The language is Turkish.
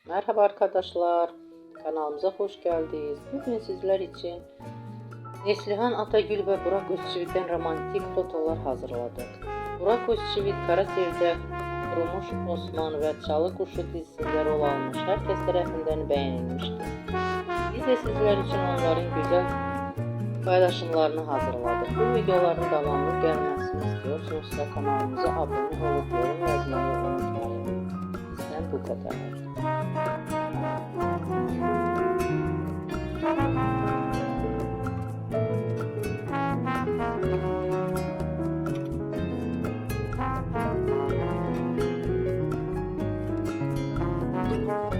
Merhaba arkadaşlar, kanalımıza hoş geldiniz. Bugün sizler için Neslihan Atagül ve Burak Özçivit'ten romantik fotolar hazırladık. Burak Özçivit Karaser'de Kurumuş Osman ve Çalı Kuşu dizisinde rol almış, herkes tarafından beğenilmiştir. Biz de sizler için onların güzel paylaşımlarını hazırladık. Bu videoların devamlı gelmesini istiyorsanızsa kanalımıza abone olup yorum yazmayı unutmayın. Bizden bu kadar. Thank you.